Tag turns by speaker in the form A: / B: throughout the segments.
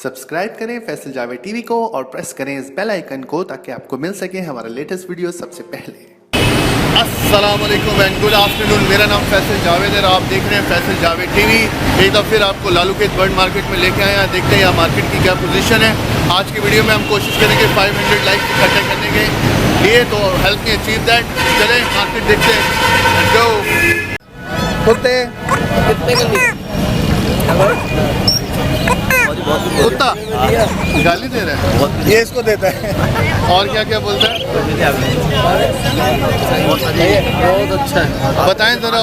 A: Subscribe करें Faisal Javed TV को और प्रेस करें इस बेल आइकन को ताकि आपको मिल सके हमारा लेटेस्ट वीडियो सबसे पहले। अस्सलाम वालेकुम एंड गुड आफ्टरनून। मेरा नाम फैसल जावेद है और आप देख रहे हैं फैसल जावेद टीवी। एक दफ़ा फिर आपको लालूखेत बर्ड मार्केट में लेके आए हैं। देखते हैं यहाँ मार्केट की क्या पोजीशन है। आज की वीडियो में हम कोशिश करेंगे 500 लाइक इकट्ठे करने के लिए, तो हेल्प मी अचीव दैट। चलें मार्केट देखते हैं। गो कुत्ते कुत्ता गाली दे रहा है, ये इसको देता है और क्या क्या बोलता है? बहुत अच्छा है, बताएं ज़रा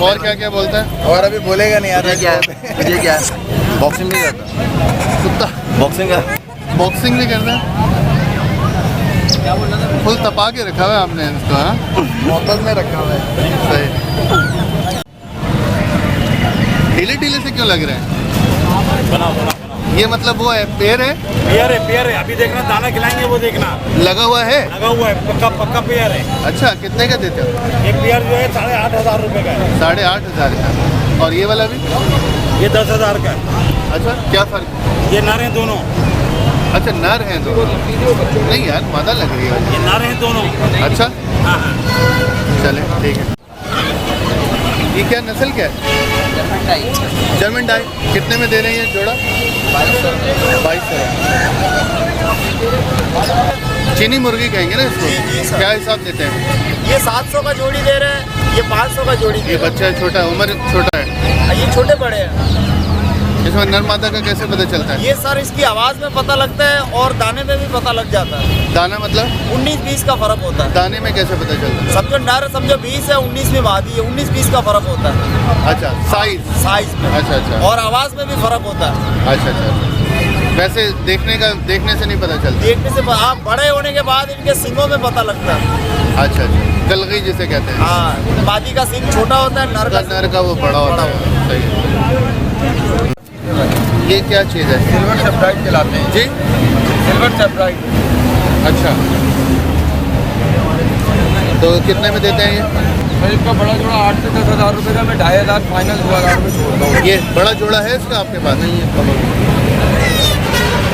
A: और क्या क्या बोलता है? और अभी बोलेगा नहीं यार। क्या मुझे क्या बॉक्सिंग नहीं करता कुत्ता? बॉक्सिंग नहीं करता, फुल तपा के रखा हुआ है आपने इसको। हाँ, मोहब्बत में रखा हुआ है। सही। ढीले ढीले से क्यों लग रहे हैं? ये मतलब वो है पेयर है।
B: अभी देखना दाना खिलाएंगे, वो देखना
A: लगा हुआ है
B: पक्का पेयर है।
A: अच्छा, कितने का देते हो?
B: एक पेयर जो है 8,500 रुपये का है।
A: 8,500 का। और ये वाला भी?
B: ये 10,000 का है।
A: अच्छा, क्या फर्क?
B: ये नर हैं दोनों।
A: अच्छा, नर हैं दोनों? नहीं यार, मादा लग रही है।
B: ये नर हैं दोनों।
A: अच्छा
B: हाँ,
A: चले ठीक है। ये क्या नस्ल क्या है? जर्मन डाई। कितने में दे रहे हैं ये जोड़ा? 2200। चीनी मुर्गी कहेंगे ना इसको? क्या हिसाब देते हैं?
C: ये 700 का जोड़ी दे रहे हैं, ये 500 का जोड़ी दे
A: ये
C: रहे
A: बच्चा है, छोटा उम्र छोटा है।
C: हैं। ये छोटे बड़े हैं।
A: इसमें नर मादा का कैसे पता चलता है?
C: ये सर इसकी आवाज़ में पता लगता है और दाने में भी पता लग जाता है।
A: दाना मतलब?
C: 19-20 का फर्क होता है।
A: दाने में कैसे पता चलता है?
C: समझो नर समझो 20 है, 19 में मादी है, 19-20 का फर्क होता है
A: अच्छा, साइज
C: में।
A: अच्छा।
C: और आवाज़ में भी फर्क होता है।
A: अच्छा। वैसे देखने से नहीं पता चलता?
C: देखने से आप बड़े होने के बाद इनके सींगों में पता लगता है।
A: अच्छा, गलगी जिसे कहते हैं।
C: हाँ, मादी का सींग छोटा होता है,
A: नर का वो बड़ा होता है। सही है। ये क्या चीज़ है?
D: सिल्वर सेप्राइट कहलाते हैं
A: जी।
D: सिल्वर सेप्राइट।
A: अच्छा, तो कितने में देते हैं ये?
D: सर इसका बड़ा जोड़ा 8 से 10,000 रुपये का, मैं 2,500 फाइनल 2,000 में छोड़ता हूँ।
A: ये बड़ा जोड़ा है इसका आपके पास? नहीं है,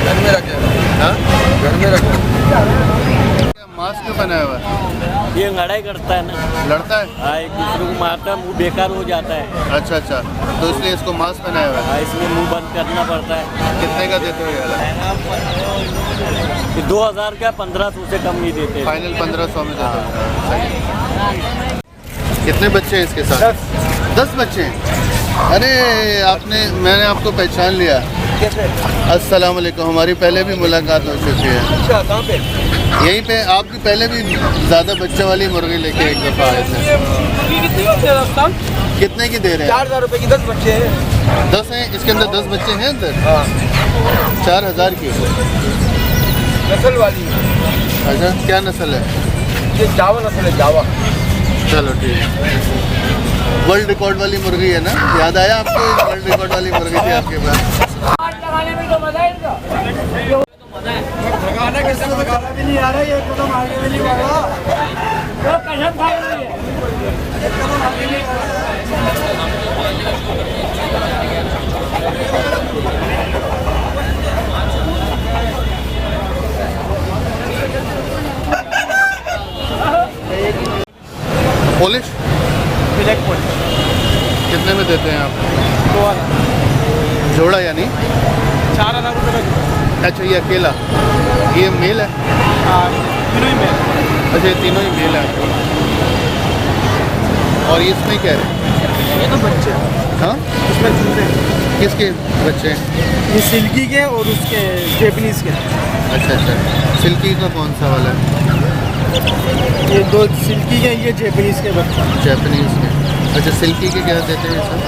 D: घर में रखे।
A: हाँ,
D: घर में रखे।
A: मास्क क्यों बनाया हुआ है?
B: ये लड़ाई करता है ना,
A: लड़ता है?
B: हाँ, एक दूसरे को मारता है, मुँह बेकार हो जाता है।
A: अच्छा, तो इसलिए इसको मास्क बनाया हुआ है।
B: हाँ, इसमें मुँह बंद करना पड़ता है।
A: कितने का देते हो ये वाला?
B: 2,000 का, 1500 से कम नहीं देते।
A: फाइनल 1500 में देते हो। सही। कितने बच्चे हैं इसके साथ? 10 बच्चे हैं। अरे मैंने आपको पहचान लिया। अस्सलाम वालेकुम। हमारी पहले भी मुलाकात हो चुकी है।
D: अच्छा, कहाँ पे?
A: यहीं पे। आप भी पहले भी ज़्यादा बच्चे वाली मुर्गी लेके एक दफ़ा आए थे। कितने की दे रहे हैं?
D: 4,000 रुपये की 10 बच्चे हैं।
A: 10 हैं इसके अंदर? 10 बच्चे हैं अंदर?
D: हाँ,
A: 4,000 की।
D: नस्ल वाली।
A: अच्छा, क्या नस्ल है?
D: ये जावा नस्ल है, जावा।
A: चलो ठीक है। वर्ल्ड रिकॉर्ड वाली मुर्गी है ना? याद आया आपको? वर्ल्ड रिकॉर्ड वाली मुर्गी थी आपके पास।
D: भगाना कैसे? भगाना भी नहीं आ रहा है, एक कदम आगे भी नहीं बढ़ रहा।
A: पोलिश?
D: Black Polish.
A: कितने में देते हैं आप?
D: 2,000
A: जोड़ा यानी?
D: 4,000 रुपये का जोड़ा।
A: अच्छा, ये अकेला? ये मेल है?
D: हाँ, तीनों ही में।
A: अच्छा, ये तीनों ही मेल है। और इसमें क्या है?
D: ये तो बच्चे।
A: हाँ,
D: इसमें चूजे।
A: किसके बच्चे हैं?
D: ये सिल्की के और उसके जेपनीज़ के।
A: अच्छा, सिल्की का कौन सा वाला है?
D: ये 2 सिल्की के, ये जेपनीज़ के बच्चे।
A: जापानीज़ के। अच्छा, सिल्की के क्या देते हैं सर?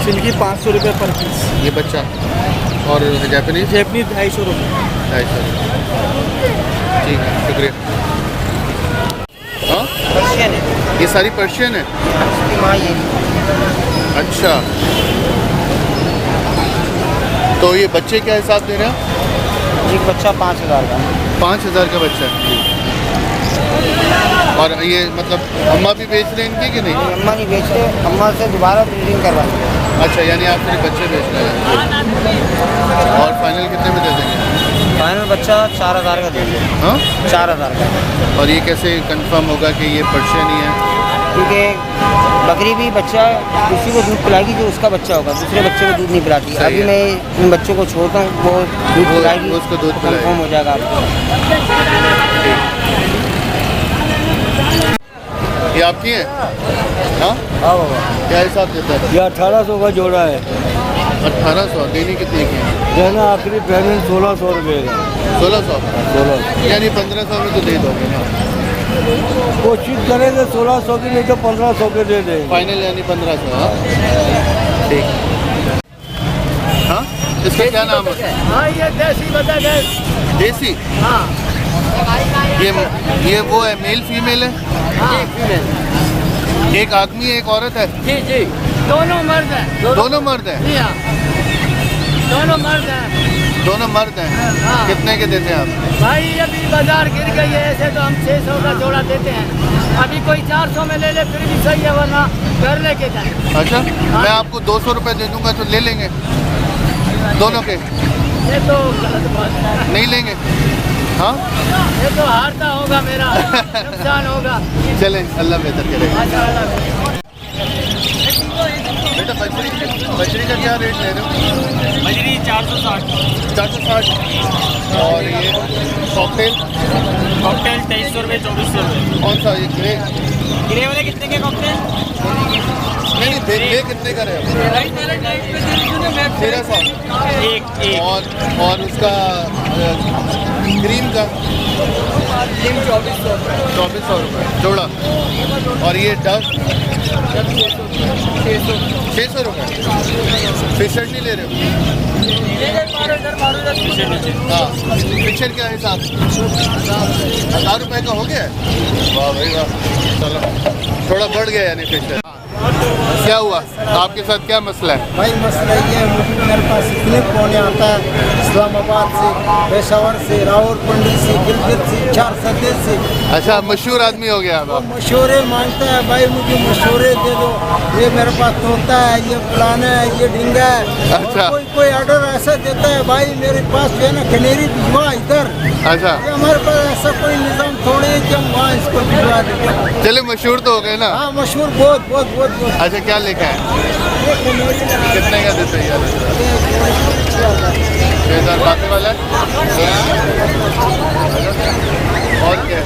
D: सिल्की 500 रुपये पर पीस।
A: ये बच्चा। और जापानीज़?
D: जेपनीज़ 250 रुपये।
A: 250। ठीक है, शुक्रिया। हाँ,
C: पर्शियन है।
A: ये सारी पर्शियन है?
C: माँ ये
A: अच्छा, तो ये बच्चे क्या हिसाब दे रहे हैं?
C: एक बच्चा 5,000 का।
A: 5,000 का बच्चा है। और ये मतलब अम्मा भी बेच रहे हैं इनके कि नहीं?
C: अम्मा नहीं बेच रहे, अम्मा से दोबारा ब्रीडिंग करवाएंगे।
A: अच्छा, यानी आप मेरे बच्चे बेच रहे हैं। और फाइनल कितने में दे
E: बच्चा 4000 का देंगे।
A: हाँ
E: 4000 का।
A: और ये कैसे कंफर्म होगा कि ये पर्शियन ही है?
E: क्योंकि बकरी भी बच्चा उसी को दूध पिलाएगी जो उसका बच्चा होगा, दूसरे बच्चे को दूध नहीं पिलाती।
A: सही
E: अभी
A: है।
E: मैं उन बच्चों को छोड़ता हूँ, वो दूध
A: वो
E: पिलाएगी,
A: उसको दूध
E: तो कंफर्म हो जाएगा आपको।
A: ये आपकी है? हाँ
B: हाँ बाबा,
A: क्या हिसाब देता है?
B: ये 1800 का जोड़ा है।
A: 1800। देनी कितने की है?
B: देना आखिरी पेमेंट 1600 रुपये का।
A: 1600
B: 1600
A: यानी 1500 में तो दे दोगे ना?
B: कोशिश करेंगे 1600 की, नहीं तो 1500 के दे देंगे।
A: फाइनल यानी 1500। हाँ ठीक। हाँ इसका क्या नाम है?
C: हाँ ये देसी बता गए।
A: देसी?
C: हाँ
A: ये वो है, मेल फीमेल है? एक आदमी है एक औरत है?
C: जी जी, दोनों मर्द हैं।
A: दोनों मर्द हैं?
C: जी हाँ, दोनों मर्द हैं।
A: दोनों मर्द हैं।
C: हाँ।
A: कितने के देते हैं आप?
C: भाई अभी बाजार गिर गई है, ऐसे तो हम 600 का जोड़ा देते हैं। अभी कोई 400 में ले ले फिर भी सही है, वरना घर लेके जाए।
A: अच्छा मैं आपको 200 रुपये दे दूंगा तो ले लेंगे दोनों के?
C: ये तो गलत बात है।
A: नहीं लेंगे? हाँ
C: ये तो हारता होगा मेरा, नुकसान होगा।
A: चलें, अल्लाह बेहतर करेगा।
C: माशाअल्लाह।
A: बेटा बजरी का क्या रेट ले रहे हो?
D: बजरी 460,
A: 460। और ये कॉकटेल?
D: कॉकटेल 2300 रुपये, 2400 रुपये।
A: कौन सा ये ग्रे?
D: गिरे वाले कितने के कॉकटेल?
A: नहीं दे कितने का रहे? 1300।
D: एक
A: और उसका क्रीम का? 2400 रुपये जोड़ा। और ये डव? 600 रुपये। फिशर नहीं ले रहे हो? हाँ फिशर क्या हिसाब? 1000 रुपये का हो गया? वाह भाई वाह, चलो थोड़ा बढ़ गया यानी फिशर। क्या हुआ आपके साथ, क्या मसला है?
F: भाई मसला ये है, मुझे मेरे पास इतने फोन आता है इस्लामाबाद से, पेशावर से, रावलपिंडी से, गिलगित से, चार सदे से।
A: अच्छा मशहूर आदमी हो गया अब आप।
F: मशवरे मांगता है भाई, मुझे मशवरे दे दो, ये मेरे पास तोता है, ये फलाना है, ये ढींगा है।
A: अच्छा।
F: और कोई ऑर्डर ऐसा देता है भाई, मेरे पास जो है ना कनेरी भिजवा इधर।
A: अच्छा
F: ये हमारे पास ऐसा कोई निज़ाम थोड़ी है कि हम वहाँ इसको भिजवा देते।
A: चले मशहूर तो हो गए ना?
F: हाँ मशहूर बहुत बहुत बहुत बहुत।
A: अच्छा क्या लिखा है?
F: ये कनेरी है।
A: कितने का देते हैं यार? 6000 बाकी वाला है? और क्या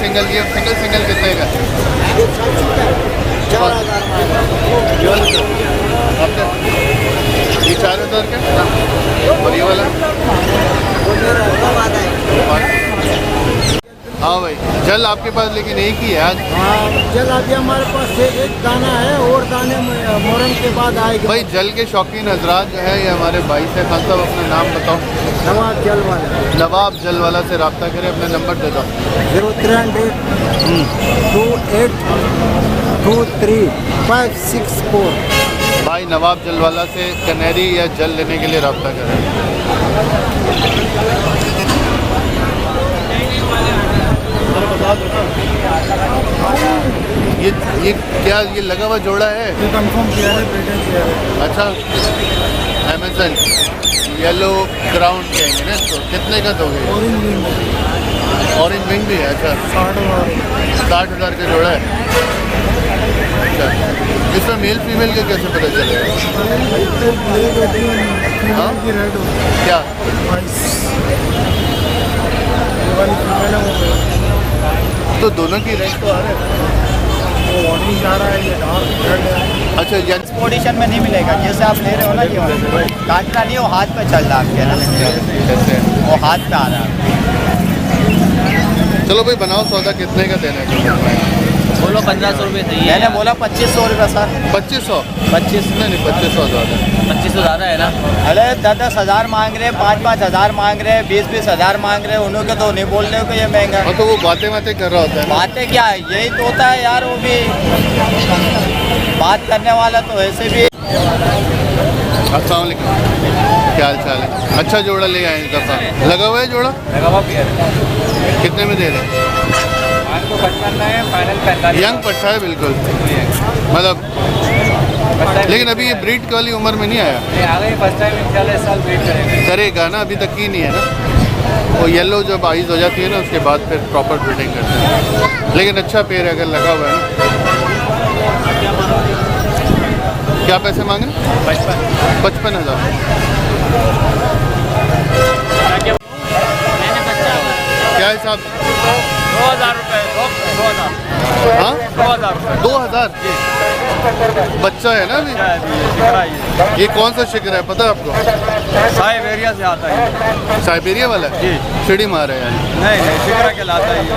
A: सिंगल ये सिंगल कितने का?
F: 4000।
A: आपका ये 4000 का? और ये वाला? हाँ भाई जल आपके पास लेकिन एक ही है आज?
F: हाँ जल अभी हमारे पास एक दाना है, और दाने मुहर्रम के बाद आएगा।
A: भाई जल के शौकीन हजरात जो है ये हमारे भाई से। खान साहब अपना नाम बताओ।
F: नवाब जल वाला।
A: नवाब जल वाला से रब्ता करें, अपना नंबर दे दो।
F: 038 28 23 564।
A: भाई नवाब जल वाला से कनेरी या जल लेने के लिए रब्ता करें। ये क्या ये लगा हुआ जोड़ा है?
F: ये कंफर्म किया है, पेटेंट किया है।
A: अच्छा अमेजन येलो क्राउन कहेंगे ना इसको। कितने का दोगे?
F: ऑरेंज विंग
A: ऑरेंज विंग भी है? अच्छा
F: 60,000
A: का जोड़ा है। अच्छा इसमें मेल फीमेल का कैसे पता चलेगा? हाँ?
F: की रेड हो
A: क्या? तो दोनों की रेट तो आ रहा है।
F: वो ऑरेंज आ रहा है, ये डार्क रेड है।
A: अच्छा जेंट्स
E: पोजीशन में नहीं मिलेगा, जैसे आप ले रहे हो ना, ये काटना नहीं, वो हाथ पे चल रहा है आपके,
A: जैसे
E: वो हाथ पे आ रहा है।
A: चलो भाई बनाओ सौदा। कितने का देना है?
E: बोलो 1500 रुपये चाहिए। मैंने बोला 2500 रुपये सर।
A: 2500?
E: 25
A: नहीं 2500 ज़्यादा।
E: 2500 ज़्यादा है ना? अरे 10-10 हज़ार मांग रहे, 5-5 हज़ार मांग रहे, 20-20 हज़ार मांग रहे, उन्हों के तो नहीं बोल रहे हो कि ये महंगा।
A: हाँ तो वो बातें कर रहा होता है ना।
E: बातें क्या है, यही तो होता है यार, वो भी बात करने वाला तो ऐसे भी।
A: अस्सलाम वालेकुम, क्या हाल चाल है? अच्छा जोड़ा ले आए इस दफ़ा। लगा हुआ है जोड़ा?
E: लगा हुआ भी है।
A: कितने में दे रहे हैं?
E: आपको 55 है, फाइनल 45।
A: यंग पट्टा है बिल्कुल, मतलब लेकिन अभी ये ब्रीड वाली उम्र में नहीं आया।
E: ये आ गई फर्स्ट टाइम इंशाल्लाह इस साल ब्रीड करेंगे।
A: करेगा ना, अभी तक की नहीं है ना। वो येलो जब आइज हो जाती है ना उसके बाद फिर प्रॉपर ब्रीडिंग करते हैं। लेकिन अच्छा पेड़ अगर लगा हुआ है ना। क्या पैसे मांग रहे हैं? 55,000। क्या हिसाब?
E: 2000 रुपये। 2000।
A: हाँ
E: 2000 रुपये।
A: 2000 बच्चा है ना अभी। ये कौन सा शिकर है पता है आपको?
E: साइबेरिया से आता है।
A: साइबेरिया वाला
E: जी।
A: चिड़ी मार है यानी।
E: नहीं नहीं, शिकरा कहलाता है ये।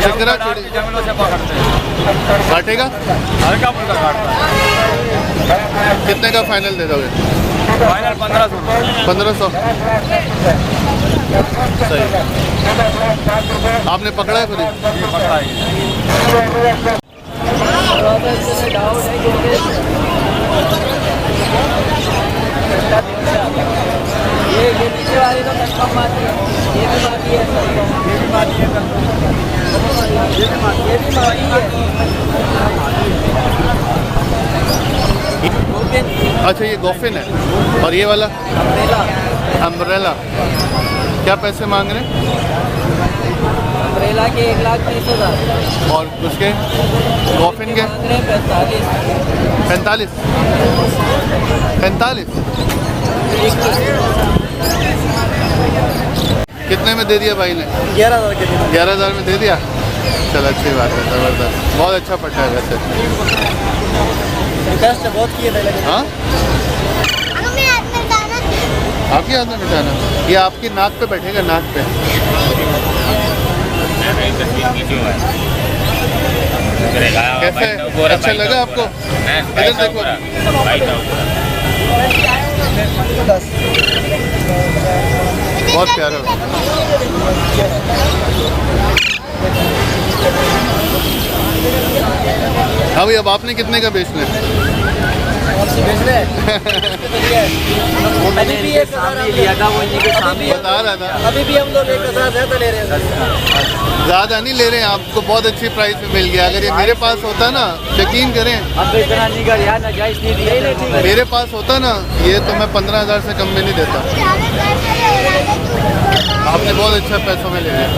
A: शिकरा
E: हम
A: चिड़ी।
E: जंगलों से पकड़ते हैं।
A: काटेगा?
E: हल्का फुल्का काटता है।
A: कितने का फाइनल दे दोगे?
E: फाइनल 1500 रुपये।
A: 1500। सही। आपने पकड़ा है खुद ही?
E: ये पकड़ा है।
C: ये नीचे वाली तो कंफर्म आती है, ये भी माती है, ये भी माती है, ये भी माती है।
A: अच्छा ये गोफिन है। और ये वाला? अम्ब्रेला। क्या पैसे मांग रहे हैं?
C: अम्ब्रेला के 1,30,000
A: और उसके गोफिन के? 45। 45। कितने में दे दिया भाई ने?
F: 11,000 के
A: 11,000 में दे दिया। चल अच्छी बात है, ज़बरदस्त। बहुत अच्छा पटा है वैसे।
F: रिक्वेस्ट बहुत किए थे लेकिन
A: हाँ आपके हाथ में बिठाना? ये आपकी नाक पे बैठेगा, नाक पे। कैसे अच्छा लगा आपको? इधर देखो। बहुत प्यारा। हाँ भाई अब आपने कितने का बेचना है?
F: अभी भी 1,000 लिया था वो इन्हीं के सामने
A: बता रहा था।
F: अभी भी हम लोग 1,000 ज़्यादा ले रहे हैं।
A: ज़्यादा नहीं ले रहे हैं, आपको बहुत अच्छी प्राइस में मिल गया। अगर ये मेरे पास होता ना, यकीन करें,
E: अब तो इतना नहीं कर यार, नाजायज़ नहीं दिया।
A: मेरे पास होता ना ये तो मैं 15,000 से कम में नहीं देता। आपने बहुत अच्छा पैसों में ले लिया।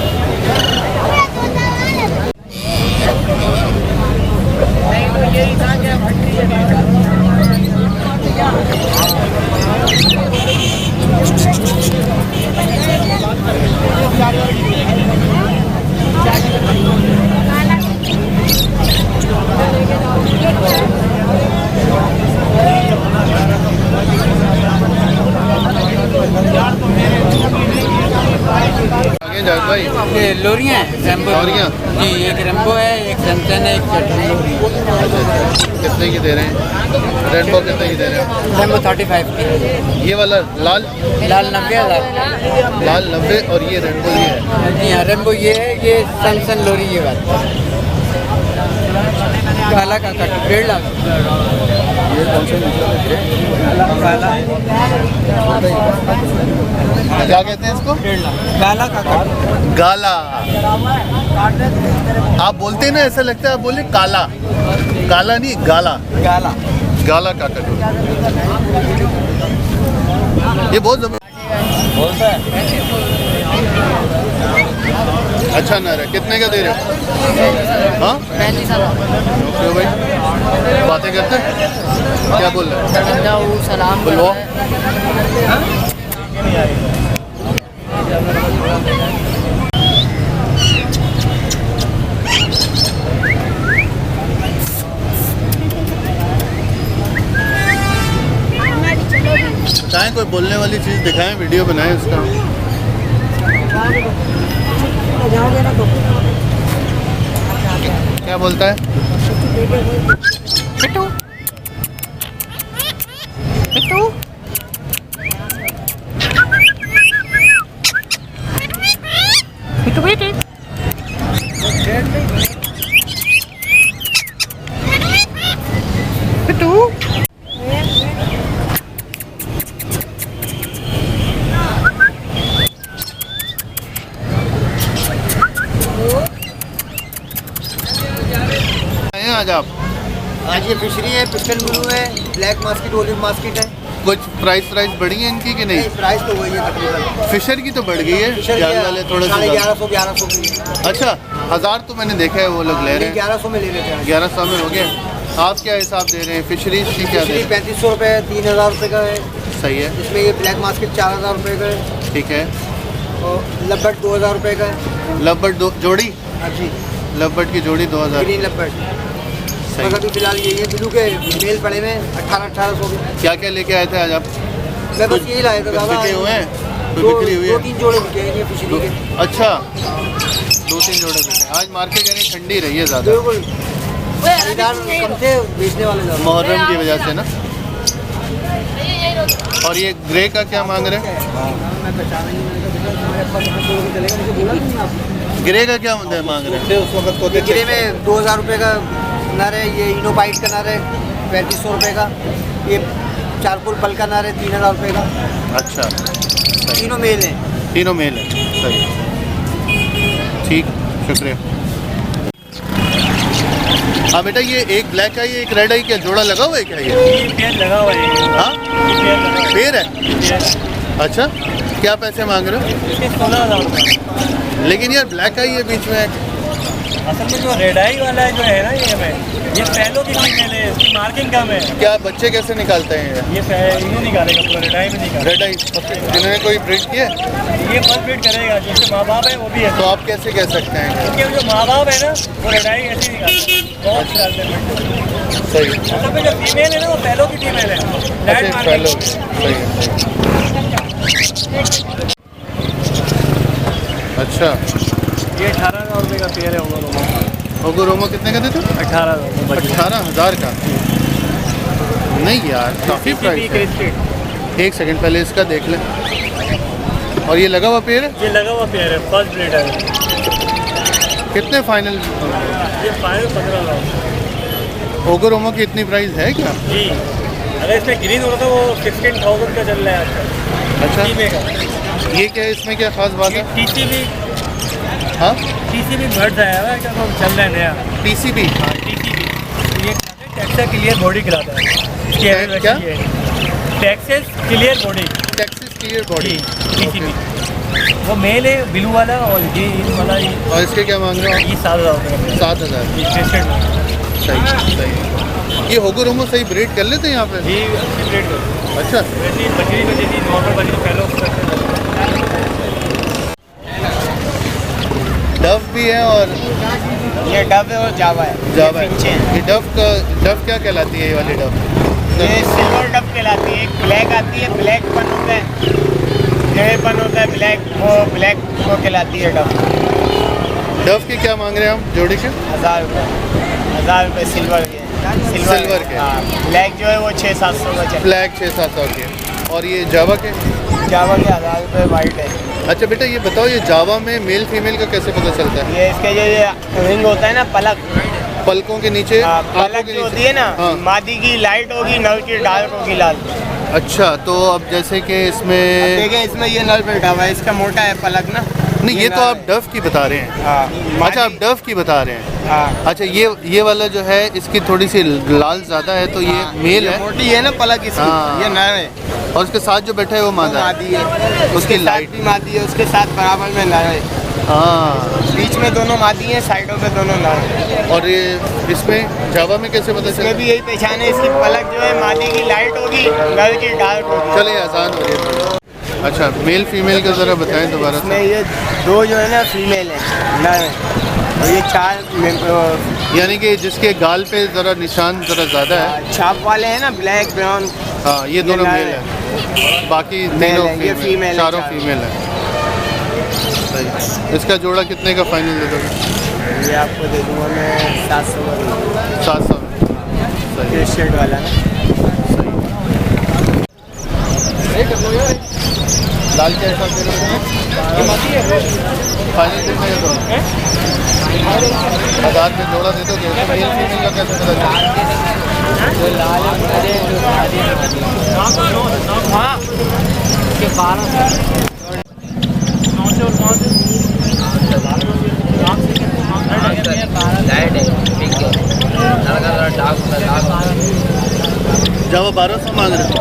A: आगे जाओ भाई।
C: ये लोरियाँ हैं, रेम्बो
A: लोरियाँ?
C: जी, एक रेम्बो है, एक सैमसन है, एक चटनी।
A: कितने की दे रहे हैं? रेनबो कितने की दे रहे हैं?
C: रेम्बो 35 की।
A: ये वाला लाल?
C: लाल 90,000।
A: लाल 90 और ये रेनबो ये है।
C: जी हाँ, रेम्बो ये है, ये सैमसन लोरी ये बात। काला का कट 1.5 लाख। काला
A: क्या कहते हैं इसको?
C: 1.5 लाख। काला का कट।
A: गाला। आप बोलते हैं ना ऐसा लगता है आप बोले काला। काला नहीं, गाला।
C: काला।
A: गाला काकड़। ये बहुत अच्छा नर है। कितने का दे रहे हो? हाँ
C: 35,000।
A: क्यों भाई बातें करते हैं? क्या बोल रहे हैं?
C: सलाम
A: बोलो। बताएं कोई बोलने वाली चीज़ दिखाएं, वीडियो बनाएं उसका। क्या बोलता है? पिट्टू पिट्टू पिट्टू बेटे पिट्टू। आज आप
F: आज ये फिशरी है, पिस्टन ब्लू है, ब्लैक मास्किट, ओलिव मास्किट है।
A: कुछ प्राइस बड़ी है इनकी कि नहीं?
F: प्राइस तो वही है तकरीबन।
A: फिशर की तो बढ़ गई है, जाल वाले थोड़ा सा
F: 1150 की।
A: अच्छा 1000 तो मैंने देखा है वो लोग ले रहे हैं,
F: 1100 में ले लेते हैं।
A: 1100 में हो गया। आप क्या हिसाब दे रहे हैं? फिशरीज की क्या दे रहे हैं?
F: 3500 रुपये, 3000 रुपये का है।
A: सही है,
F: इसमें ये ब्लैक मास्किट 4000 रुपये का है।
A: ठीक है।
F: और लब्बट 2000 रुपये का है।
A: लब्बट जोड़ी,
F: हाँ जी,
A: लब्बट की जोड़ी 2000।
F: ग्रीन लब्बट।
A: सही।
F: बस अभी फिलहाल ये ब्लू के मेल पड़े में 1800 के।
A: क्या क्या लेके आए थे आज आप?
F: मैं बस यही लाया था
A: कुछ
F: दादा।
A: बिके हुए हैं? कोई बिक्री हुई है?
F: 2-3 जोड़े बिके हैं ये फिशरी के।
A: अच्छा 2-3 जोड़े बिके। आज मार्केट यानी ठंडी रही है ज़्यादा,
F: बिल्कुल खरीदार कम थे, बेचने वाले ज़्यादा।
A: मुहर्रम की वजह से ना। और ये ग्रे का क्या मांग रहे हैं? ग्रे का क्या मांग रहे हैं?
F: उस वक्त तो गिरे में 2000 रुपये का नर है। ये इनोबाइट का नर है 3500 रुपये का। ये चारकोल पल का नर है 3000 रुपये का।
A: अच्छा
F: तीनों मेल हैं।
A: तीनों मेल है, सही, ठीक, शुक्रिया। हाँ बेटा, ये एक ब्लैक आई एक रेड आई, क्या जोड़ा लगा हुआ है क्या ये?
B: पेड़ लगा हुआ है।
A: हाँ पेड़ है। अच्छा क्या पैसे मांग रहे हो?
B: 16,000 रुपये।
A: लेकिन यार ब्लैक आई है बीच में।
B: असल में जो रेड आई वाला है जो है ना, ये पहलों की फीमेल है, इसकी मार्किंग कम है।
A: क्या बच्चे कैसे निकालते हैं
B: ये यूँ निकालेगा, पूरा रेड आई में निकालेगा।
A: रेड आई जिन्होंने कोई ब्रीड किया?
B: ये फर्स्ट ब्रीड करेगा, जिसके माँ बाप है वो भी है।
A: तो आप कैसे कह सकते हैं?
B: क्योंकि जो माँ बाप है ना वो रेड आई ऐसे ही निकालते हैं, बहुत निकालते हैं।
A: सही।
B: असल में जो फीमेल है ना वो पहलों की फीमेल है। रेड
A: अच्छा,
B: मार्किंग।
A: पहले सही है। अच्छा
B: ये 18,000 रुपये का पेड़ है
A: ओगो रोमो कितने का देते? 18,000 का। नहीं यार काफ़ी प्राइस है। एक सेकंड पहले इसका देख लें। और ये लगा हुआ पेड़ है?
B: ये लगा हुआ पेड़ है, फर्स्ट ब्रीड है।
A: कितने फाइनल?
B: ये फाइनल 15,000।
A: ओगो रोमो की इतनी प्राइस है क्या?
B: जी, अगर इसमें ग्रीन होता तो वो 16,000 का चल रहा है आजकल।
A: अच्छा
B: टीमे का।
A: ये क्या है, इसमें क्या खास बात है?
B: टीसीबी
A: हाँ
B: बढ़ रहा है, क्या चल रहा है नया।
A: टीसीबी।
B: हाँ टीसीबी, ये टैक्सेस क्लियर बॉडी कहलाता है। इसकी एवरेज
A: क्या?
B: ये है taxes clear body,
A: taxis clear body.
B: TCB. वो मेल है ब्लू वाला, और ये वाला
A: और इसके क्या मांग रहे हो?
B: ये 7,000 रुपये
A: 7,000। सही सही। ये होगो रोमो सही ब्रीड कर लेते हैं यहाँ पे?
B: ये अच्छी रेट है।
A: अच्छा
B: वैसे बकरी में जैसी नॉर्मल बकरी पहले
A: डव भी है और
E: ये डब है और जावा है।
A: जावा है।
E: फिंचे हैं।
A: ये डव क्या कहलाती है ये वाली डव?
E: ये सिल्वर डब कहलाती है। एक ब्लैक आती है, ब्लैक पन होता है, ग्रे पन होता है, ब्लैक वो कहलाती है डब।
A: डव के क्या मांग रहे हैं हम जोड़ी के?
E: 1000 रुपये सिल्वर के।
A: सिल्वर के।
E: हाँ, ब्लैक जो है वो 600-700 का चल।
A: ब्लैक 600-700 के। और ये जावा के?
E: जावा के 1000 रुपये वाइट है।
A: अच्छा बेटा ये बताओ, ये जावा में मेल फीमेल का कैसे पता चलता है?
E: ये इसके जो रिंग होता है ना, पलक,
A: पलकों के नीचे, आंखों
E: पलक
A: के
E: जो होती
A: नीचे?
E: है ना,
A: हाँ।
E: मादी की लाइट होगी, नर की डार्क होगी लाल।
A: अच्छा तो अब जैसे कि इसमें
E: देखें इसमें ये नल बैठा हुआ है, इसका मोटा है पलक ना।
A: नहीं, ये तो आप डव की बता रहे हैं।
E: हाँ
A: अच्छा आप डव की बता रहे हैं।
E: हाँ
A: अच्छा ये वाला जो है इसकी थोड़ी सी लाल ज़्यादा है, तो ये मेल
E: ये
A: है।
E: मोटी है ना पलक इसकी,
A: हाँ।
E: ये नर है।
A: और उसके साथ जो बैठा है वो मादा है।
E: मादी है,
A: उसकी
E: उसके साथ
A: लाइट
E: भी मादी है, उसके साथ बराबर में नर है।
A: हाँ।
E: बीच में दोनों मादी हैं, साइडों पे दोनों नर हैं।
A: और ये इसमें जावा में कैसे पता
E: इसमें
A: चला?
E: भी यही पहचान है, इसकी पलक जो है मादी की लाइट होगी, नर की डार्क होगी।
A: चलिए आसान हो गया। अच्छा मेल फीमेल का ज़रा बताएं दोबारा
E: इसमें
A: से।
E: ये दो जो है ना फीमेल है, नर है, और ये 4
A: यानी कि जिसके गाल पे ज़रा निशान ज़रा ज़्यादा है।
E: छाप वाले हैं ना, ब्लैक ब्राउन।
A: हाँ ये दोनों
E: नर
A: मेल है, बाकी तीनों
E: है, ये फीमेल है,
A: चारों
E: चारों।
A: फीमेल है। सही। इसका जोड़ा कितने का फाइनल दे दोगे?
E: ये आपको दे दूँगा मैं 700 का।
A: 700। सही
E: ये शेड वाला ना।
A: लाल के हिसाब से फाइनल कितने का दोगे? 1000 में जोड़ा दे दोगे तो मेल फीमेल का कैसे पता चलेगा?
E: जो लाल लाइट है, पिंक है,
A: जावा 1200 मांग रहे हो।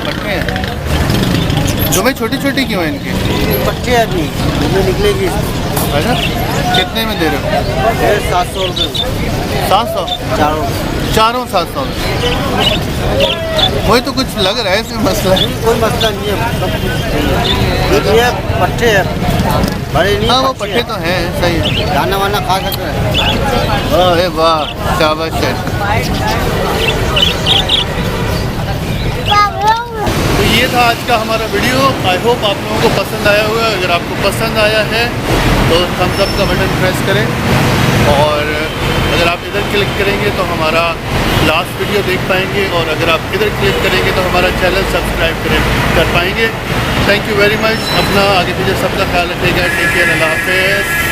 A: पट्टे हैं जो भाई छोटी छोटी क्यों है इनकी?
F: पट्टे अभी में निकलेगी।
A: अच्छा कितने में दे रहे हो?
F: 700 रुपये
A: 700
F: चारों।
A: चारों 700 वही तो कुछ लग रहा है इसमें मसला है।
F: कोई मसला नहीं है, ये पट्टे है बड़े नहीं।
A: हाँ वो पट्टे तो हैं सही है।
F: खाना वाना खा सकते हैं।
A: अरे वाह शाबाश है। तो ये था आज का हमारा वीडियो। आई होप आप लोगों को पसंद आया होगा। अगर आपको पसंद आया है तो थम्स अप का बटन प्रेस करें, और अगर आप इधर क्लिक करेंगे तो हमारा लास्ट वीडियो देख पाएंगे, और अगर आप इधर क्लिक करेंगे तो हमारा चैनल सब्सक्राइब कर पाएंगे। Thank you very much. अपना आगे पीछे सबका ख्याल रखिएगा। Take care. अल्लाह हाफिज़।